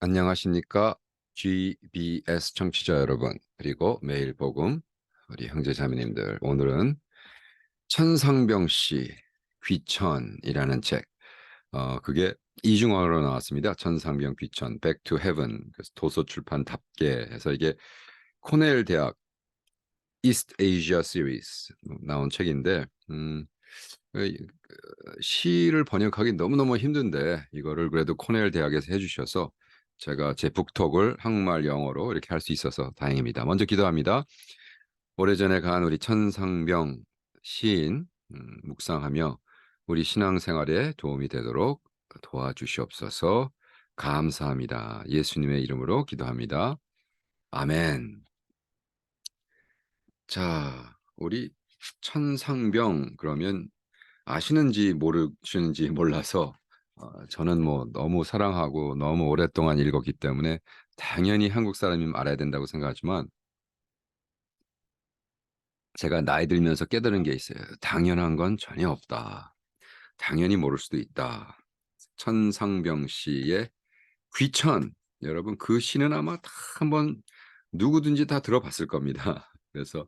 안녕하십니까? GBS 청취자 여러분, 그리고 매일 복음, 우리 형제 자매님들. 오늘은 천상병 씨 귀천이라는 책, 그게 이중어로 나왔습니다. 천상병 귀천, Back to Heaven. 그래서 도서출판답게 해서 이게 코넬 대학 이스트 아시아 시리즈 나온 책인데, 시를 번역하기 너무너무 힘든데 이거를 그래도 코넬 대학에서 해주셔서 제가 제 북톡을 한국말 영어로 이렇게 할 수 있어서 다행입니다. 먼저 기도합니다. 오래전에 간 우리 천상병 시인 묵상하며 우리 신앙생활에 도움이 되도록 도와주시옵소서. 감사합니다. 예수님의 이름으로 기도합니다. 아멘. 자, 우리 천상병 그러면 아시는지 모르시는지 몰라서 저는 뭐 너무 사랑하고 너무 오랫동안 읽었기 때문에 당연히 한국 사람이면 알아야 된다고 생각하지만 제가 나이 들면서 깨달은 게 있어요. 당연한 건 전혀 없다. 당연히 모를 수도 있다. 천상병 씨의 귀천. 여러분 그 시는 아마 다 한번 누구든지 다 들어봤을 겁니다. 그래서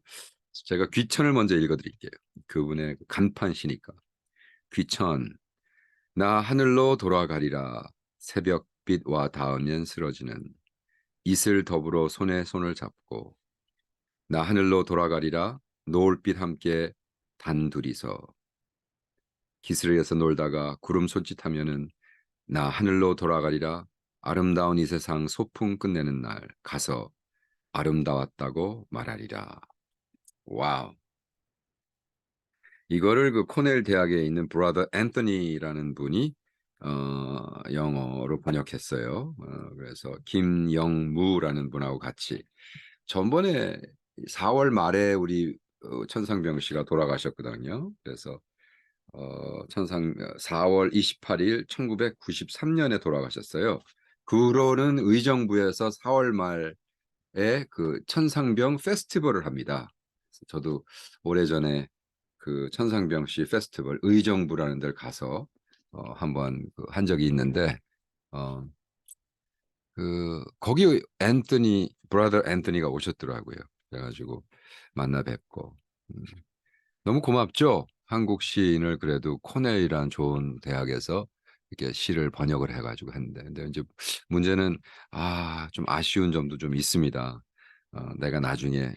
제가 귀천을 먼저 읽어드릴게요. 그분의 간판시니까. 귀천. 나 하늘로 돌아가리라. 새벽빛 와 닿으면 쓰러지는 이슬 더불어 손에 손을 잡고 나 하늘로 돌아가리라. 노을빛 함께 단둘이서 기슭에서 놀다가 구름 손짓하면은 나 하늘로 돌아가리라. 아름다운 이 세상 소풍 끝내는 날 가서 아름다웠다고 말하리라. 와우. 이거를 그 코넬 대학에 있는 브라더 앤서니라는 분이 영어로 번역했어요. 그래서 김영무라는 분하고 같이 전번에 4월 말에 우리 천상병 씨가 돌아가셨거든요. 그래서 4월 28일 1993년에 돌아가셨어요. 그로는 의정부에서 4월 말에 그 천상병 페스티벌을 합니다. 저도 오래전에 그 천상병 씨 페스티벌 의정부라는 데를 가서 한번 한 적이 있는데 어, 그 거기 브라더 앤토니가 오셨더라고요. 그래가지고 만나 뵙고 음, 너무 고맙죠. 한국 시인을 그래도 코넬이란 좋은 대학에서 이렇게 시를 번역을 해가지고 했는데 근데 이제 문제는 좀 아쉬운 점도 좀 있습니다. 내가 나중에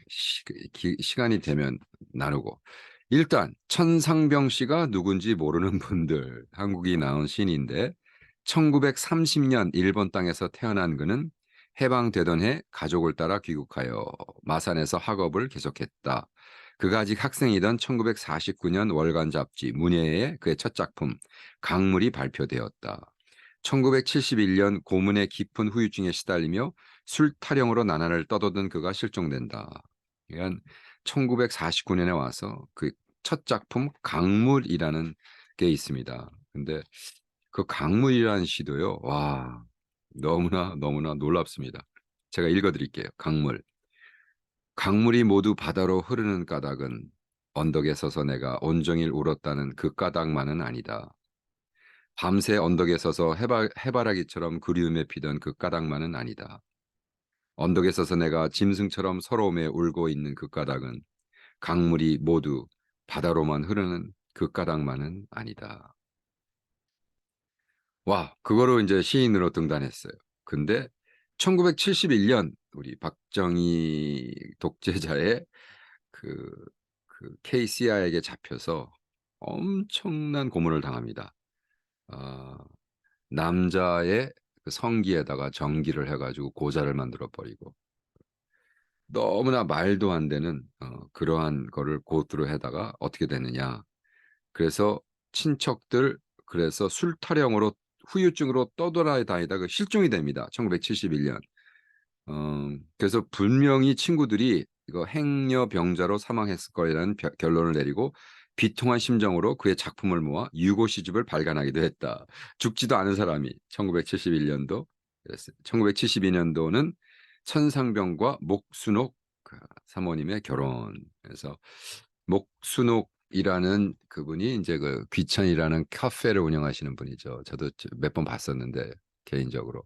시간이 되면 나누고 일단 천상병 씨가 누군지 모르는 분들 한국이 나온 시인인데 1930년 일본 땅에서 태어난 그는 해방되던 해 가족을 따라 귀국하여 마산에서 학업을 계속했다. 그가 아직 학생이던 1949년 월간 잡지 문예에 그의 첫 작품 강물이 발표되었다. 1971년 고문의 깊은 후유증에 시달리며 술 타령으로 나날을 떠도던 그가 실종된다. 그러니까 1949년에 와서 그 첫 작품 강물이라는 게 있습니다. 근데 그 강물이라는 시도요. 와, 너무나 너무나 놀랍습니다. 제가 읽어드릴게요. 강물. 강물이 모두 바다로 흐르는 까닭은 언덕에 서서 내가 온종일 울었다는 그 까닭만은 아니다. 밤새 언덕에 서서 해바라기처럼 그리움에 피던 그 까닭만은 아니다. 언덕에 서서 내가 짐승처럼 서러움에 울고 있는 그 까닭은 강물이 모두 바다로만 흐르는 그 까닭만은 아니다. 와, 그거로 이제 시인으로 등단했어요. 근데 1971년 우리 박정희 독재자의 그, KCI에게 잡혀서 엄청난 고문을 당합니다. 어, 남자의 그 성기에다가 전기를 해가지고 고자를 만들어 버리고 너무나 말도 안 되는 그러한 거를 고투로 해다가 어떻게 되느냐. 그래서 친척들 그래서 술 타령으로 후유증으로 떠돌아다니다가 실종이 됩니다. 1971년. 그래서 분명히 친구들이 이거 행여병자로 사망했을 거라는 결론을 내리고 비통한 심정으로 그의 작품을 모아 유고 시집을 발간하기도 했다. 죽지도 않은 사람이 1971년도, 1972년도는 천상병과 목순옥 사모님의 결혼. 그래서 목순옥이라는 그분이 이제 그 귀천이라는 카페를 운영하시는 분이죠. 저도 몇 번 봤었는데 개인적으로.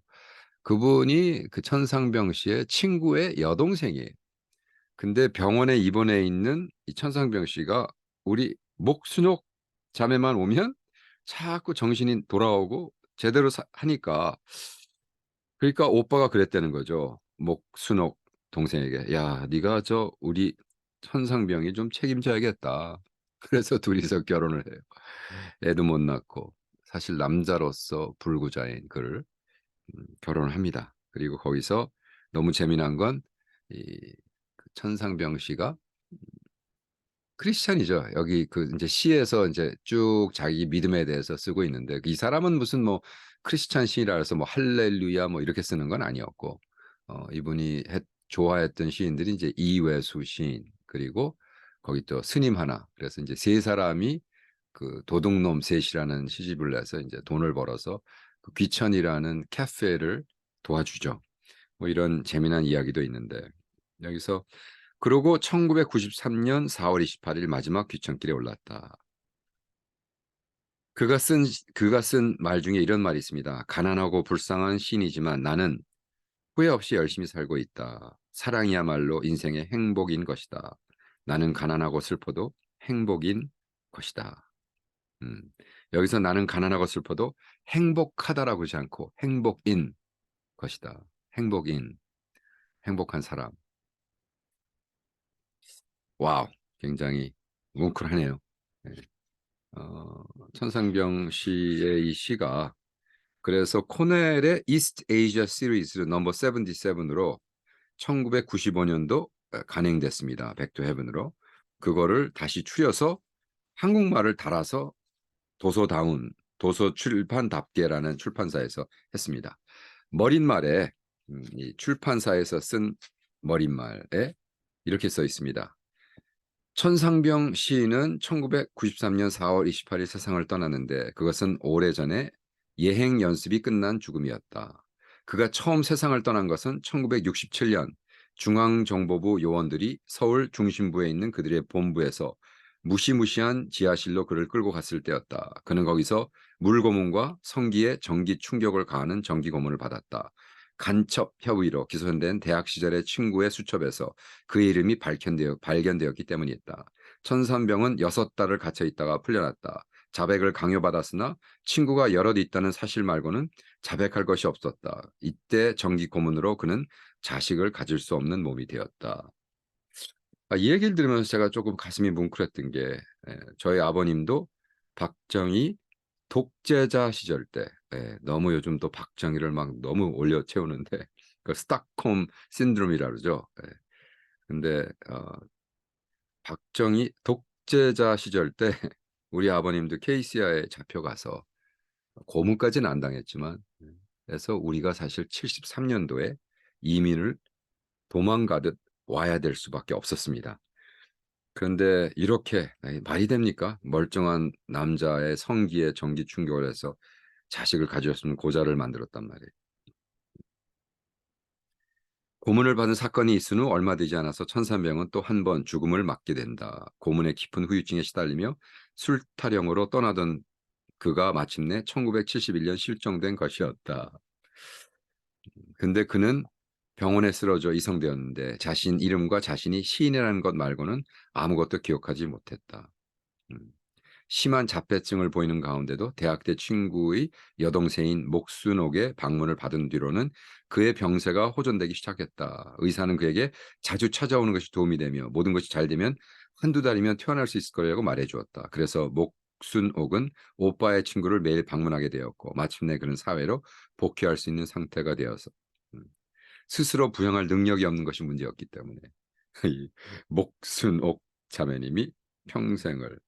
그분이 그 천상병 씨의 친구의 여동생이에요. 근데 병원에 입원해 있는 이 천상병 씨가 우리 목순옥 자매만 오면 자꾸 정신이 돌아오고 제대로 하니까, 그러니까 오빠가 그랬다는 거죠. 목순옥 동생에게. 야, 네가 저 우리 천상병이 좀 책임져야겠다. 그래서 둘이서 결혼을 해요. 애도 못 낳고 사실 남자로서 불구자인 그를 결혼을 합니다. 그리고 거기서 너무 재미난 건 이 천상병 씨가 크리스찬이죠. 여기 그 이제 시에서 이제 쭉 자기 믿음에 대해서 쓰고 있는데, 이 사람은 무슨 뭐 크리스찬 시인이라 해서 뭐 할렐루야 뭐 이렇게 쓰는 건 아니었고, 이분이 좋아했던 시인들이 이제 이외수 시인, 그리고 거기 또 스님 하나, 그래서 이제 세 사람이 그 도둑놈 셋이라는 시집을 내서 이제 돈을 벌어서 그 귀천이라는 카페를 도와주죠. 뭐 이런 재미난 이야기도 있는데, 여기서 그러고 1993년 4월 28일 마지막 귀천길에 올랐다. 그가 쓴 말 중에 이런 말이 있습니다. 가난하고 불쌍한 신이지만 나는 후회 없이 열심히 살고 있다. 사랑이야말로 인생의 행복인 것이다. 나는 가난하고 슬퍼도 행복인 것이다. 음, 여기서 나는 가난하고 슬퍼도 행복하다라고 하지 않고 행복인 것이다. 행복인, 행복한 사람. 와우, 굉장히 뭉클하네요. 네. 어, 천상병 씨의 이 시가 그래서 코넬의 이스트 에이지아 시리즈 넘버 77으로 1995년도 간행됐습니다. 백투 헤븐으로. 그거를 다시 추려서 한국말을 달아서 도서다운, 도서출판답게라는 출판사에서 했습니다. 머릿말에 이 출판사에서 쓴 머릿말에 이렇게 써 있습니다. 천상병 시인은 1993년 4월 28일 세상을 떠났는데 그것은 오래전에 예행 연습이 끝난 죽음이었다. 그가 처음 세상을 떠난 것은 1967년 중앙정보부 요원들이 서울 중심부에 있는 그들의 본부에서 무시무시한 지하실로 그를 끌고 갔을 때였다. 그는 거기서 물고문과 성기에 전기 충격을 가하는 전기 고문을 받았다. 간첩 혐의로 기소된 대학 시절의 친구의 수첩에서 그의 이름이 발견되었기 때문이었다. 천산병은 6달을 갇혀 있다가 풀려났다. 자백을 강요받았으나 친구가 여럿 있다는 사실 말고는 자백할 것이 없었다. 이때 정기 고문으로 그는 자식을 가질 수 없는 몸이 되었다. 이 얘기를 들으면서 제가 조금 가슴이 뭉클했던 게, 저희 아버님도 박정희 독재자 시절 때, 너무 요즘 또 박정희를 막 너무 올려 채우는데 그 스톡홈 신드롬이라 그러죠. 근데 박정희 독재자 시절 때 우리 아버님도 KCI에 잡혀가서 고문까지는 안 당했지만, 그래서 우리가 사실 73년도에 이민을 도망가듯 와야 될 수밖에 없었습니다. 그런데 이렇게 말이 됩니까? 멀쩡한 남자의 성기에 전기 충격을 해서 자식을 가졌으면 고자를 만들었단 말이에요. 고문을 받은 사건이 있은 후 얼마 되지 않아서 천산병은 또 한 번 죽음을 맞게 된다. 고문의 깊은 후유증에 시달리며 술타령으로 떠나던 그가 마침내 1971년 실종된 것이었다. 근데 그는 병원에 쓰러져 이송되었는데 자신 이름과 자신이 시인이라는 것 말고는 아무것도 기억하지 못했다. 음. 심한 자폐증을 보이는 가운데도 대학 때 친구의 여동생인 목순옥의 방문을 받은 뒤로는 그의 병세가 호전되기 시작했다. 의사는 그에게 자주 찾아오는 것이 도움이 되며 모든 것이 잘 되면 한두 달이면 퇴원할 수 있을 거라고 말해 주었다. 그래서 목순옥은 오빠의 친구를 매일 방문하게 되었고 마침내 그는 사회로 복귀할 수 있는 상태가 되어서 음, 스스로 부양할 능력이 없는 것이 문제였기 때문에 이 목순옥 자매님이 평생을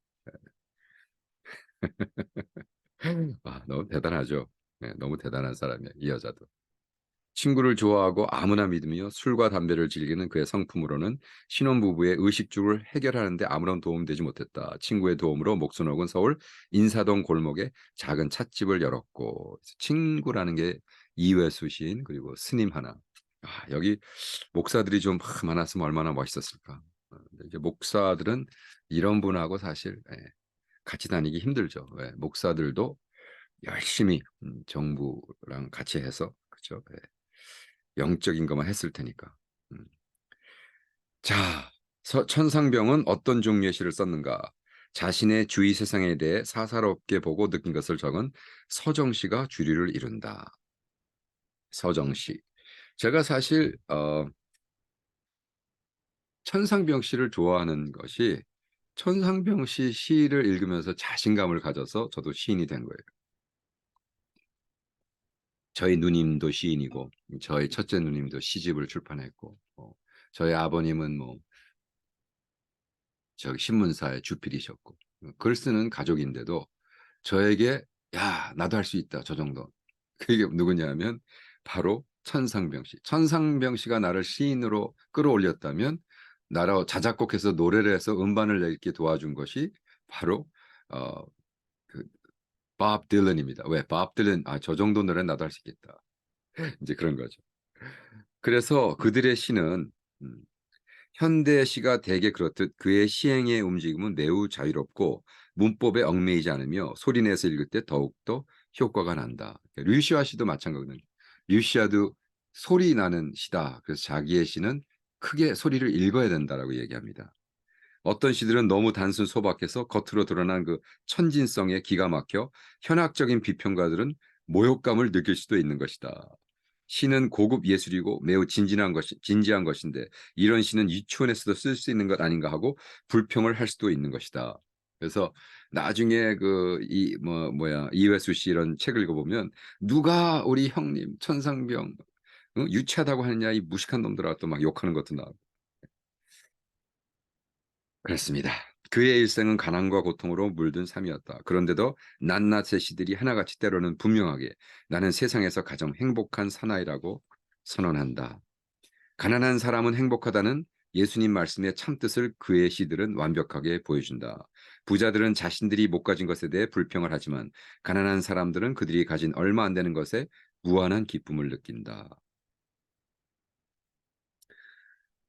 너무 대단하죠. 네, 너무 대단한 사람이에요. 이 여자도. 친구를 좋아하고 아무나 믿으며 술과 담배를 즐기는 그의 성품으로는 신혼부부의 의식주를 해결하는 데 아무런 도움되지 못했다. 친구의 도움으로 목순옥은 서울 인사동 골목에 작은 찻집을 열었고, 친구라는 게 이회수 시인 그리고 스님 하나. 여기 목사들이 좀 많았으면 얼마나 멋있었을까. 근데 이제 목사들은 이런 분하고 사실 같이 다니기 힘들죠. 목사들도 열심히 정부랑 같이 해서, 그렇죠. 영적인 것만 했을 테니까. 자, 천상병은 어떤 종류의 시를 썼는가? 자신의 주위 세상에 대해 사사롭게 보고 느낀 것을 적은 서정시가 주류를 이룬다. 서정시. 제가 사실 천상병 시를 좋아하는 것이 천상병 시 시를 읽으면서 자신감을 가져서 저도 시인이 된 거예요. 저희 누님도 시인이고 저희 첫째 누님도 시집을 출판했고 저희 아버님은 뭐 저기 신문사의 주필이셨고 글 쓰는 가족인데도 저에게 야 나도 할 수 있다 저 정도. 그게 누구냐면 바로 천상병 씨. 천상병 씨가 나를 시인으로 끌어올렸다면 나라 자작곡해서 노래를 해서 음반을 낼게 도와준 것이 바로 어, 그, 밥 딜런입니다. 왜? 밥 딜런 저 정도 노래 나도 할 수 있겠다. 이제 그런 거죠. 그래서 그들의 시는 음, 현대 시가 대개 그렇듯 그의 시행의 움직임은 매우 자유롭고 문법에 얽매이지 않으며 소리내서 읽을 때 더욱더 효과가 난다. 류시아 시도 마찬가지거든요. 류시아도 소리 나는 시다. 그래서 자기의 시는 크게 소리를 읽어야 된다라고 얘기합니다. 어떤 시들은 너무 단순 소박해서 겉으로 드러난 그 천진성에 기가 막혀 현학적인 비평가들은 모욕감을 느낄 수도 있는 것이다. 시는 고급 예술이고 매우 진지한 것인데 이런 시는 유치원에서도 쓸 수 있는 것 아닌가 하고 불평을 할 수도 있는 것이다. 그래서 나중에 이회수 씨 이런 책을 읽어보면 누가 우리 형님 천상병 유치하다고 하느냐 이 무식한 놈들아 또 막 욕하는 것도 나오고 그렇습니다. 그의 일생은 가난과 고통으로 물든 삶이었다. 그런데도 낱낱의 시들이 하나같이 때로는 분명하게 나는 세상에서 가장 행복한 사나이라고 선언한다. 가난한 사람은 행복하다는 예수님 말씀의 참뜻을 그의 시들은 완벽하게 보여준다. 부자들은 자신들이 못 가진 것에 대해 불평을 하지만 가난한 사람들은 그들이 가진 얼마 안 되는 것에 무한한 기쁨을 느낀다.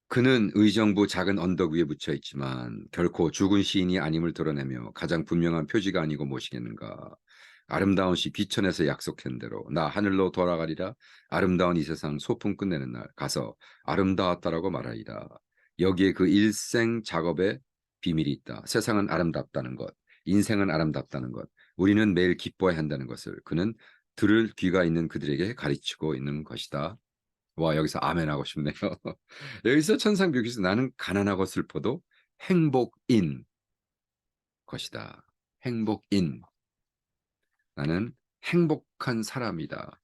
그는 의정부 작은 언덕 위에 묻혀 있지만 결코 죽은 시인이 아님을 드러내며 가장 분명한 표지가 아니고 무엇이겠는가. 아름다운 시 귀천에서 약속한 대로 나 하늘로 돌아가리라. 아름다운 이 세상 소풍 끝내는 날 가서 아름다웠다라고 말하리라. 여기에 그 일생 작업에 비밀이 있다. 세상은 아름답다는 것, 인생은 아름답다는 것, 우리는 매일 기뻐해야 한다는 것을 그는 들을 귀가 있는 그들에게 가르치고 있는 것이다. 와, 여기서 아멘 하고 싶네요. 여기서 천상교기에서 나는 가난하고 슬퍼도 행복인 것이다. 행복인. 나는 행복한 사람이다.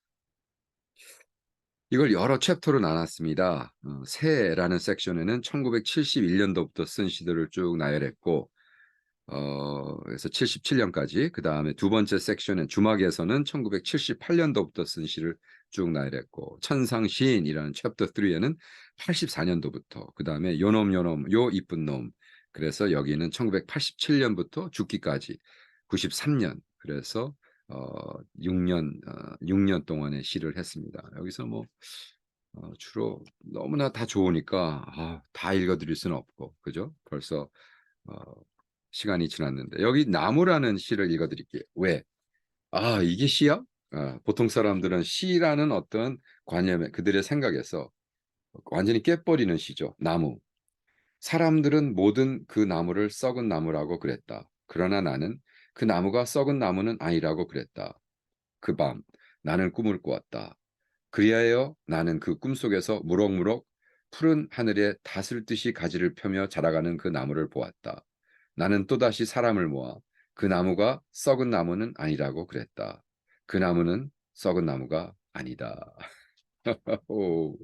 이걸 여러 챕터로 나눴습니다. 새라는 섹션에는 1971년도부터 쓴 시들을 쭉 나열했고 그래서 77년까지 그 다음에 두 번째 섹션은 주막에서는 1978년도부터 쓴 시를 쭉 나열했고 천상시인이라는 챕터 3에는 84년도부터 그 다음에 요놈 요놈 요 이쁜 놈 그래서 여기는 1987년부터 죽기까지 93년 그래서 6년 동안의 시를 했습니다. 여기서 뭐 주로 너무나 다 좋으니까 다 읽어드릴 수는 없고 그죠? 벌써 어, 시간이 지났는데 여기 나무라는 시를 읽어드릴게요. 왜? 이게 시야? 보통 사람들은 시라는 어떤 관념에 그들의 생각에서 완전히 깨버리는 시죠. 나무. 사람들은 모든 그 나무를 썩은 나무라고 그랬다. 그러나 나는 그 나무가 썩은 나무는 아니라고 그랬다. 그 밤 나는 꿈을 꾸었다. 그리하여 나는 그 꿈속에서 무럭무럭 푸른 하늘에 다슬듯이 가지를 펴며 자라가는 그 나무를 보았다. 나는 또다시 사람을 모아 그 나무가 썩은 나무는 아니라고 그랬다. 그 나무는 썩은 나무가 아니다. 오.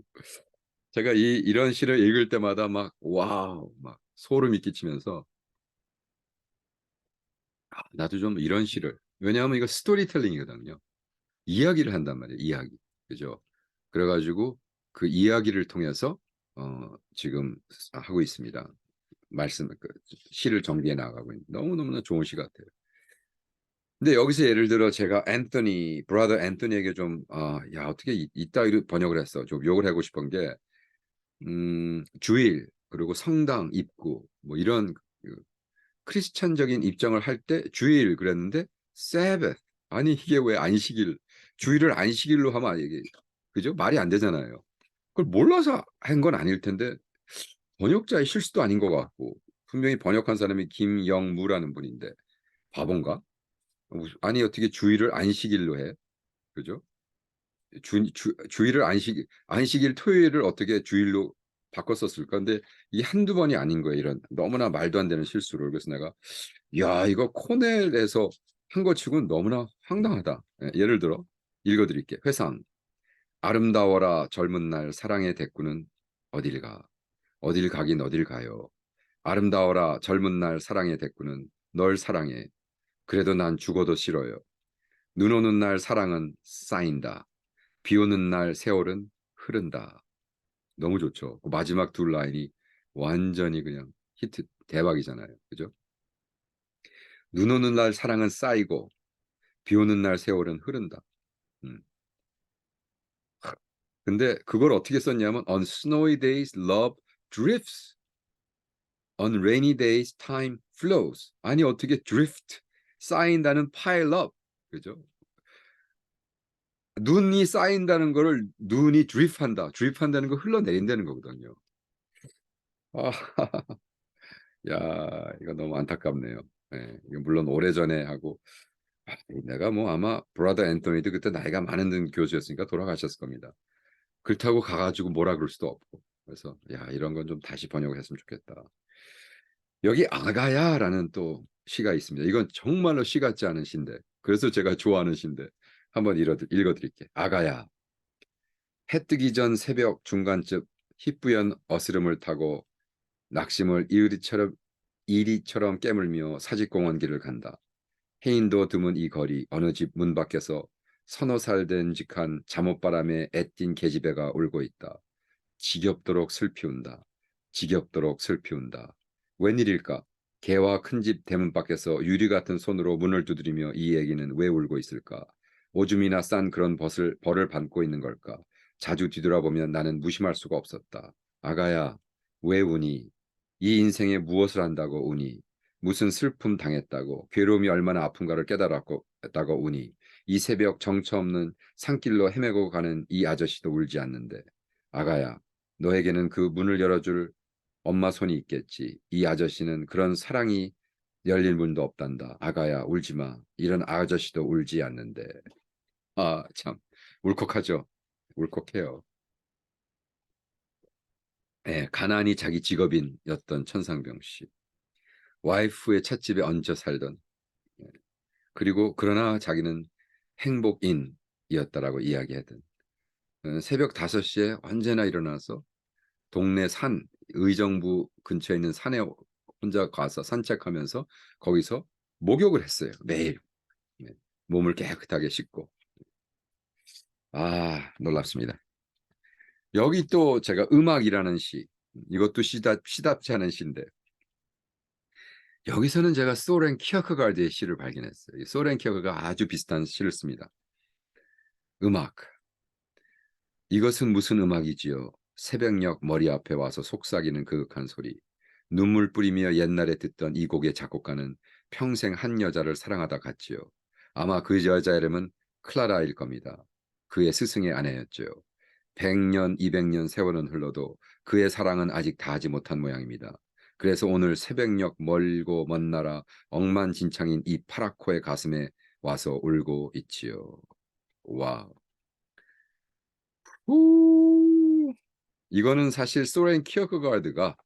제가 이런 시를 읽을 때마다 막 와우 막 소름이 끼치면서 나도 좀 이런 시를 왜냐하면 이거 스토리텔링이거든요. 이야기를 한단 말이에요. 이야기. 그죠? 그래가지고 그 이야기를 통해서 지금 하고 있습니다. 시를 정리해 나가고 있는 너무너무나 좋은 시 같아요. 근데 여기서 예를 들어 제가 브라더 앤토니에게 좀 야 어떻게 이따위로 번역을 했어. 좀 욕을 하고 싶은 게 주일 그리고 성당 입구 뭐 이런 그 크리스찬적인 입장을 할 때 주일 그랬는데 Sabbath 아니 이게 왜 안식일 주일을 안식일로 하면 이게 그죠? 말이 안 되잖아요. 그걸 몰라서 한 건 아닐 텐데 번역자의 실수도 아닌 것 같고 분명히 번역한 사람이 김영무라는 분인데 바본가? 아니 어떻게 주일을 안식일로 해? 그죠? 주일을 안식일 토요일을 어떻게 주일로 바꿨었을까? 근데 이 한두 번이 아닌 거예요. 이런 너무나 말도 안 되는 실수를. 그래서 내가 야 이거 코넬에서 한 거 치고는 너무나 황당하다. 예를 들어 읽어드릴게. 회상 아름다워라 젊은 날 사랑의 대꾸는 어딜 가? 어딜 가긴 어딜 가요. 아름다워라 젊은 날 사랑의 대꾸는 널 사랑해. 그래도 난 죽어도 싫어요. 눈 오는 날 사랑은 쌓인다. 비 오는 날 세월은 흐른다. 너무 좋죠. 그 마지막 두 라인이 완전히 그냥 히트 대박이잖아요. 그죠? 눈 오는 날 사랑은 쌓이고 비 오는 날 세월은 흐른다. 음. 근데 그걸 어떻게 썼냐면 on snowy days love drifts. On rainy days time flows. 아니 어떻게 drift 쌓인다는 pile up. 그죠? 눈이 쌓인다는 거를 눈이 드립한다는 거 흘러내린다는 거거든요. 아, 야, 이거 너무 안타깝네요. 예, 이거 물론 오래전에 하고 내가 뭐 아마 브라더 앤토니도 그때 나이가 많은 교수였으니까 돌아가셨을 겁니다. 그렇다고 가가지고 뭐라 그럴 수도 없고. 그래서 야, 이런 건 좀 다시 번역을 했으면 좋겠다. 여기 아가야라는 또 시가 있습니다. 이건 정말로 시 같지 않은 시인데 그래서 제가 좋아하는 시인데 한번 읽어드릴게요. 아가야. 해 뜨기 전 새벽 중간쯤 희뿌연 어스름을 타고 낙심을 이리처럼 깨물며 사직공원 길을 간다. 해인도 드문 이 거리 어느 집 문 밖에서 서너 살 된 직한 잠옷바람에 애띤 계집애가 울고 있다. 지겹도록 슬피운다. 지겹도록 슬피운다. 웬일일까? 개와 큰 집 대문 밖에서 유리 같은 손으로 문을 두드리며 이 애기는 왜 울고 있을까? 오줌이나 싼 그런 벌을 받고 있는 걸까? 자주 뒤돌아보면 나는 무심할 수가 없었다. 아가야, 왜 우니? 이 인생에 무엇을 한다고 우니? 무슨 슬픔 당했다고? 괴로움이 얼마나 아픈가를 깨달았다고 우니? 이 새벽 정처 없는 산길로 헤매고 가는 이 아저씨도 울지 않는데. 아가야, 너에게는 그 문을 열어줄 엄마 손이 있겠지. 이 아저씨는 그런 사랑이 열릴 문도 없단다. 아가야, 울지 마. 이런 아저씨도 울지 않는데. 아, 참. 울컥하죠. 울컥해요. 예, 가난이 자기 직업인이었던 천상병 씨. 와이프의 찻집에 얹혀 살던. 예, 그리고 그러나 자기는 행복인이었다라고 이야기하던. 새벽 5시에 언제나 일어나서 동네 의정부 근처에 있는 산에 혼자 가서 산책하면서 거기서 목욕을 했어요. 매일. 네. 몸을 깨끗하게 씻고. 아, 놀랍습니다. 여기 또 제가 음악이라는 시, 이것도 시답지 않은 시인데 여기서는 제가 소렌 키어크가르드의 시를 발견했어요. 소렌 키어크가 아주 비슷한 시를 씁니다. 음악. 이것은 무슨 음악이지요? 새벽녘 머리 앞에 와서 속삭이는 그윽한 소리. 눈물 뿌리며 옛날에 듣던 이 곡의 작곡가는 평생 한 여자를 사랑하다 갔지요. 아마 그 여자 이름은 클라라일 겁니다. 그의 스승의 아내였죠. 100년, 200년 세월은 흘러도 그의 사랑은 아직 다하지 못한 모양입니다. 그래서 오늘 새벽녘 멀고 먼 나라 억만진창인 이 파라코의 가슴에 와서 울고 있지요. 와. 우. 이거는 사실 소렌 키어크가르드가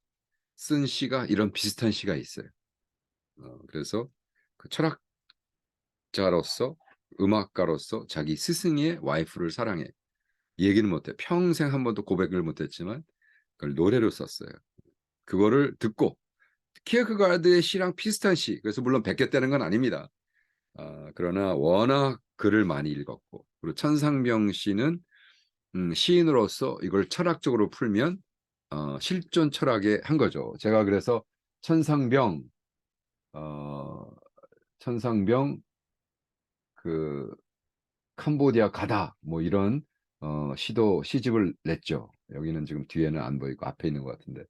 쓴 시가 이런 비슷한 시가 있어요. 그래서 그 철학자로서 음악가로서 자기 스승의 와이프를 사랑해. 얘기는 못해. 평생 한 번도 고백을 못했지만 그걸 노래로 썼어요. 그거를 듣고 키어크가르드의 시랑 비슷한 시. 그래서 물론 베꼈다는 건 아닙니다. 그러나 워낙 글을 많이 읽었고 그리고 천상병 씨는 시인으로서 이걸 철학적으로 풀면 실존 철학에 한 거죠. 제가 그래서 천상병 어, 천상병 그 캄보디아 가다 뭐 이런 시집을 냈죠. 여기는 지금 뒤에는 안 보이고 앞에 있는 것 같은데.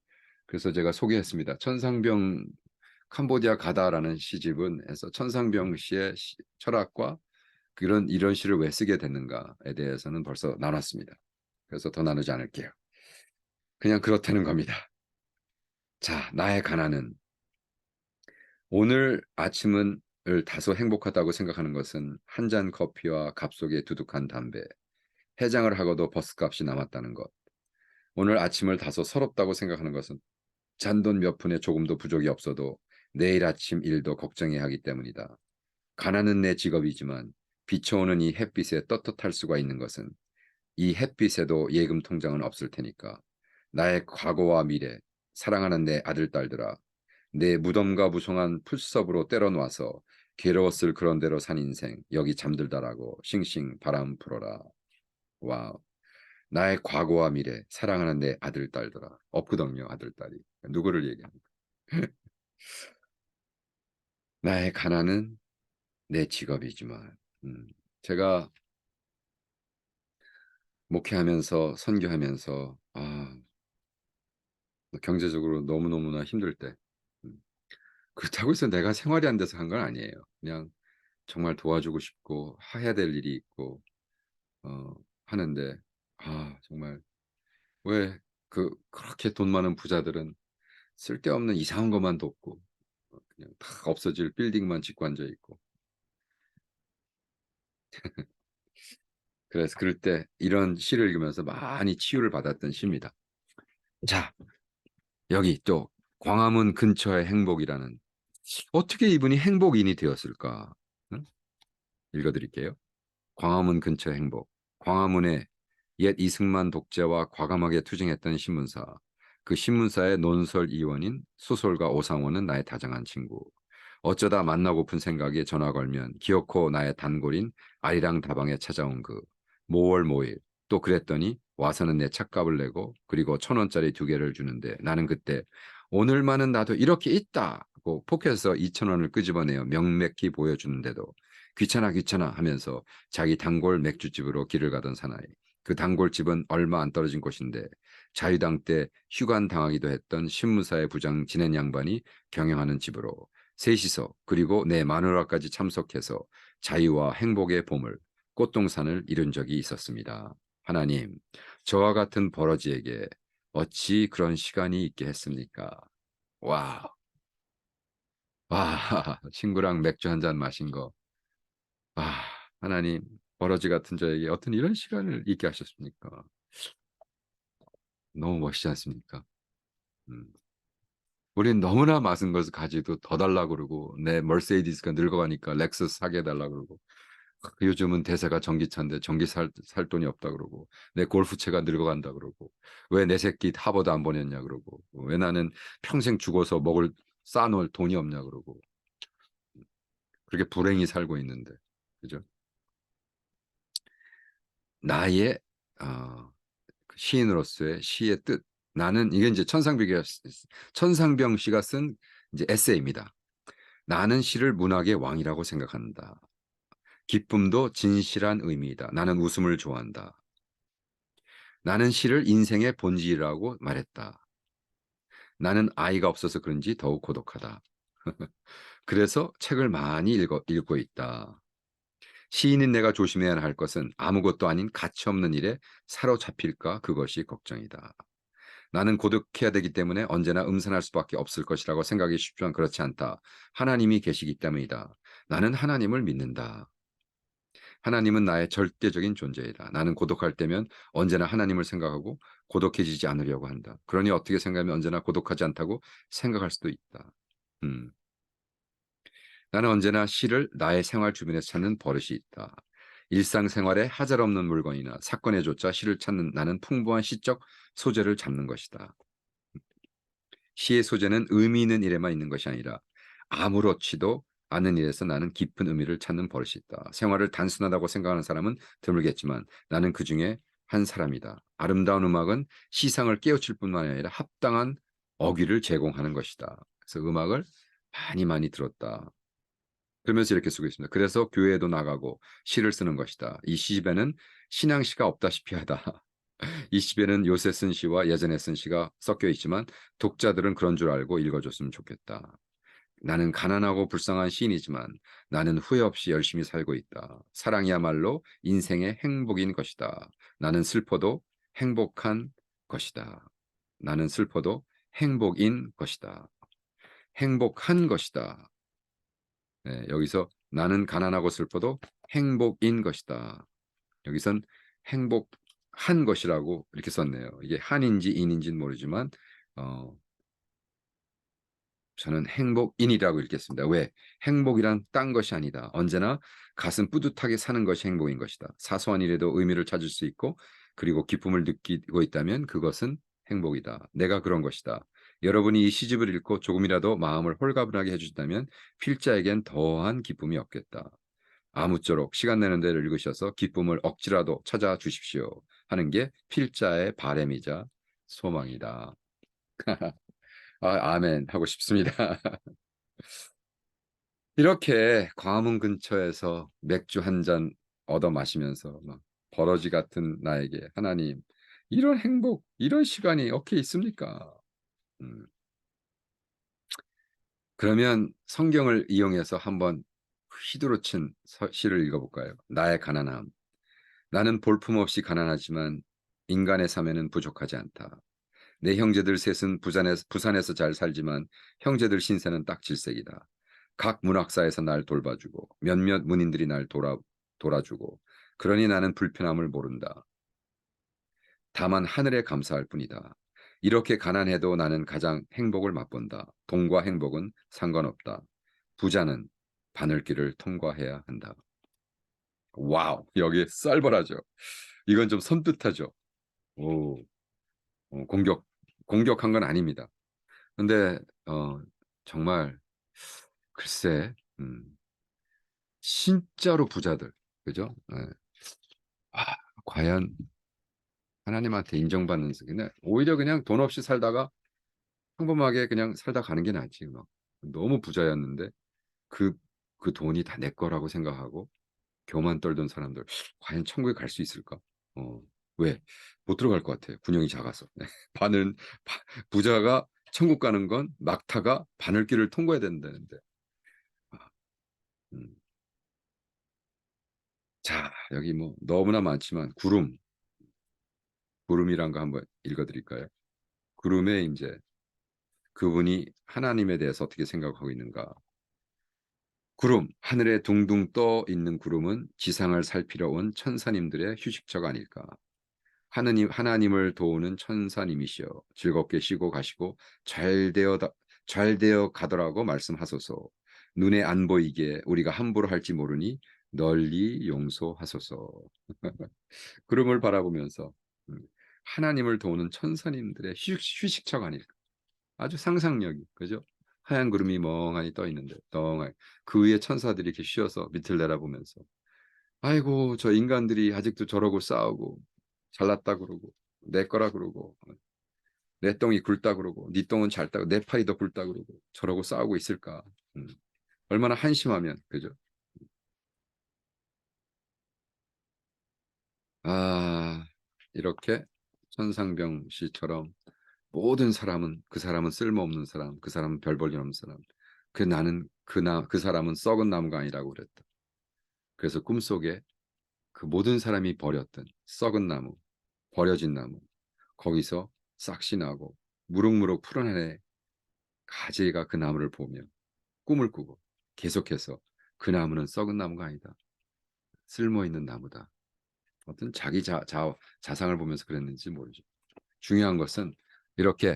그래서 제가 소개했습니다. 천상병 캄보디아 가다라는 시집은 해서 천상병 씨의 철학과 이런 시를 왜 쓰게 됐는가에 대해서는 벌써 나눴습니다. 그래서 더 나누지 않을게요. 그냥 그렇다는 겁니다. 자, 나의 가난은 오늘 아침을 다소 행복하다고 생각하는 것은 한 잔 커피와 값 속에 두둑한 담배, 해장을 하고도 버스값이 남았다는 것. 오늘 아침을 다소 서럽다고 생각하는 것은 잔돈 몇 푼에 조금도 부족이 없어도 내일 아침 일도 걱정해야 하기 때문이다. 가난은 내 직업이지만 비춰오는 이 햇빛에 떳떳할 수가 있는 것은 이 햇빛에도 예금 통장은 없을 테니까. 나의 과거와 미래, 사랑하는 내 아들, 딸들아, 내 무덤과 무성한 풀섭으로 때려놔서 괴로웠을 그런 대로 산 인생, 여기 잠들다라고 싱싱 바람 불어라. 와, 나의 과거와 미래, 사랑하는 내 아들, 딸들아. 없거든요, 아들, 딸이. 누구를 얘기합니까? 나의 가난은 내 직업이지만, 제가 목회하면서, 선교하면서, 경제적으로 너무너무나 힘들 때, 음, 그렇다고 해서 내가 생활이 안 돼서 한 건 아니에요. 그냥 정말 도와주고 싶고, 해야 될 일이 있고, 어, 하는데, 정말, 왜, 그렇게 돈 많은 부자들은 쓸데없는 이상한 것만 돕고, 그냥 다 없어질 빌딩만 짓고 앉아 있고. 그래서 그럴 때 이런 시를 읽으면서 많이 치유를 받았던 시입니다. 자, 여기 또 광화문 근처의 행복이라는, 어떻게 이분이 행복인이 되었을까? 응? 읽어드릴게요. 광화문 근처 행복. 광화문에 옛 이승만 독재와 과감하게 투쟁했던 신문사. 그 신문사의 논설위원인 소설가 오상원은 나의 다정한 친구. 어쩌다 만나고픈 생각에 전화 걸면 기어코 나의 단골인 아리랑 다방에 찾아온 그 모월 모일. 또 그랬더니 와서는 내 찻값을 내고 그리고 1,000원짜리 2개를 주는데 나는 그때 오늘만은 나도 이렇게 있다고 포켓에서 2,000원을 끄집어내어 명맥히 보여주는데도 귀찮아 귀찮아 하면서 자기 단골 맥주집으로 길을 가던 사나이. 그 단골집은 얼마 안 떨어진 곳인데 자유당 때 휴관 당하기도 했던 신문사의 부장 지낸 양반이 경영하는 집으로 셋이서 그리고 내 마누라까지 참석해서 자유와 행복의 보물, 꽃동산을 이룬 적이 있었습니다. 하나님, 저와 같은 버러지에게 어찌 그런 시간이 있게 했습니까? 와, 와, 친구랑 맥주 한 잔 마신 거. 아, 하나님, 버러지 같은 저에게 어떤 이런 시간을 있게 하셨습니까? 너무 멋있지 않습니까? 음. 우린 너무나 많은 것을 가지도 더 달라고 그러고, 내 머세디스가 늙어가니까 렉서스 사게 해달라고 그러고, 요즘은 대세가 전기차인데 전기 살 돈이 없다 그러고, 내 골프채가 늙어간다 그러고, 왜 내 새끼 하버드 안 보냈냐 그러고, 왜 나는 평생 죽어서 쌓아놓을 돈이 없냐 그러고, 그렇게 불행히 살고 있는데, 그죠? 나의, 어, 시인으로서의 시의 뜻. 나는 이게 이제 천상병 씨가 쓴 이제 에세이입니다. 나는 시를 문학의 왕이라고 생각한다. 기쁨도 진실한 의미이다. 나는 웃음을 좋아한다. 나는 시를 인생의 본질이라고 말했다. 나는 아이가 없어서 그런지 더욱 고독하다. 그래서 책을 많이 읽고 있다. 시인인 내가 조심해야 할 것은 아무것도 아닌 가치 없는 일에 사로잡힐까 그것이 걱정이다. 나는 고독해야 되기 때문에 언제나 음산할 수밖에 없을 것이라고 생각이 쉽지만 그렇지 않다. 하나님이 계시기 때문이다. 나는 하나님을 믿는다. 하나님은 나의 절대적인 존재이다. 나는 고독할 때면 언제나 하나님을 생각하고 고독해지지 않으려고 한다. 그러니 어떻게 생각하면 언제나 고독하지 않다고 생각할 수도 있다. 음. 나는 언제나 시를 나의 생활 주변에서 찾는 버릇이 있다. 일상생활에 하잘없는 물건이나 사건에조차 시를 찾는 나는 풍부한 시적 소재를 잡는 것이다. 시의 소재는 의미 있는 일에만 있는 것이 아니라 아무렇지도 않은 일에서 나는 깊은 의미를 찾는 버릇이 있다. 생활을 단순하다고 생각하는 사람은 드물겠지만 나는 그 중에 한 사람이다. 아름다운 음악은 시상을 깨우칠 뿐만 아니라 합당한 어귀를 제공하는 것이다. 그래서 음악을 많이 많이 들었다. 그러면서 이렇게 쓰고 있습니다. 그래서 교회에도 나가고 시를 쓰는 것이다. 이 시집에는 신앙시가 없다시피 하다. 이 시에는 요새 쓴 시와 예전에 쓴 시가 섞여 있지만 독자들은 그런 줄 알고 읽어줬으면 좋겠다. 나는 가난하고 불쌍한 시인이지만 나는 후회 없이 열심히 살고 있다. 사랑이야말로 인생의 행복인 것이다. 나는 슬퍼도 행복한 것이다. 나는 슬퍼도 행복인 것이다. 행복한 것이다. 네, 여기서 나는 가난하고 슬퍼도 행복인 것이다. 여기선 행복한 것이라고 이렇게 썼네요. 이게 한인지 인인지는 모르지만 저는 행복인이라고 읽겠습니다. 왜? 행복이란 딴 것이 아니다. 언제나 가슴 뿌듯하게 사는 것이 행복인 것이다. 사소한 일에도 의미를 찾을 수 있고 그리고 기쁨을 느끼고 있다면 그것은 행복이다. 내가 그런 것이다. 여러분이 이 시집을 읽고 조금이라도 마음을 홀가분하게 해주신다면 필자에겐 더한 기쁨이 없겠다. 아무쪼록 시간 내는 데를 읽으셔서 기쁨을 억지라도 찾아 주십시오. 하는 게 필자의 바람이자 소망이다. 아멘 하고 싶습니다. 이렇게 광화문 근처에서 맥주 한 잔 얻어 마시면서 막 버러지 같은 나에게 하나님 이런 행복, 이런 시간이 어떻게 있습니까? 그러면 성경을 이용해서 한번 휘두르친 시를 읽어볼까요? 나의 가난함. 나는 볼품없이 가난하지만 인간의 삶에는 부족하지 않다. 내 형제들 셋은 부산에서 잘 살지만 형제들 신세는 딱 질색이다. 각 문학사에서 날 돌봐주고 몇몇 문인들이 날 돌아주고 그러니 나는 불편함을 모른다. 다만 하늘에 감사할 뿐이다. 이렇게 가난해도 나는 가장 행복을 맛본다. 돈과 행복은 상관없다. 부자는 바늘길을 통과해야 한다. 와우, 여기 쌀벌하죠. 이건 좀 섬뜩하죠. 오, 공격한 건 아닙니다. 근데 정말 글쎄, 진짜로 부자들, 그죠? 네. 과연 하나님한테 인정받는 그냥 오히려 그냥 돈 없이 살다가 평범하게 그냥 살다 가는 게 낫지. 막 너무 부자였는데 그, 그 돈이 다 내 거라고 생각하고 교만 떨던 사람들 과연 천국에 갈 수 있을까? 왜? 못 들어갈 것 같아요. 군형이 작아서. 바늘 부자가 천국 가는 건 낙타가 바늘길을 통과해야 된다는데. 아, 음. 자, 여기 뭐 너무나 많지만 구름이란 거 한번 읽어드릴까요? 구름에 이제 그분이 하나님에 대해서 어떻게 생각하고 있는가? 구름, 하늘에 둥둥 떠 있는 구름은 지상을 살피러 온 천사님들의 휴식처가 아닐까? 하나님을 도우는 천사님이시여 즐겁게 쉬고 가시고 잘 되어 가더라고 말씀하소서. 눈에 안 보이게 우리가 함부로 할지 모르니 널리 용서하소서. 구름을 바라보면서 하나님을 도우는 천사님들의 휴식처가 아닐까. 아주 상상력이 그죠? 하얀 구름이 멍하니 떠 있는데 덩하니 그 위에 천사들이 이렇게 쉬어서 밑을 내다보면서 아이고 저 인간들이 아직도 저러고 싸우고 잘났다 그러고 내 거라 그러고 내 똥이 굵다 그러고 네 똥은 잘다고 내 팔이 더 굵다 그러고 저러고 싸우고 있을까. 음, 얼마나 한심하면 그죠? 아 이렇게 천상병 씨처럼 모든 사람은 그 사람은 쓸모없는 사람 그 사람은 별 볼 일 없는 사람 나는 그 사람은 썩은 나무가 아니라고 그랬다. 그래서 꿈속에 그 모든 사람이 버렸던 썩은 나무 버려진 나무 거기서 싹시 나고 무럭무럭 푸른 하늘에 가지가 그 나무를 보며 꿈을 꾸고 계속해서 그 나무는 썩은 나무가 아니다. 쓸모있는 나무다. 어떤 자기 자상을 보면서 그랬는지 모르죠. 중요한 것은 이렇게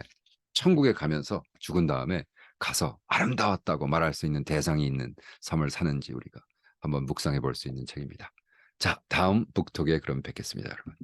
천국에 가면서 죽은 다음에 가서 아름다웠다고 말할 수 있는 대상이 있는 삶을 사는지 우리가 한번 묵상해 볼 수 있는 책입니다. 자, 다음 북톡에 그럼 뵙겠습니다, 여러분.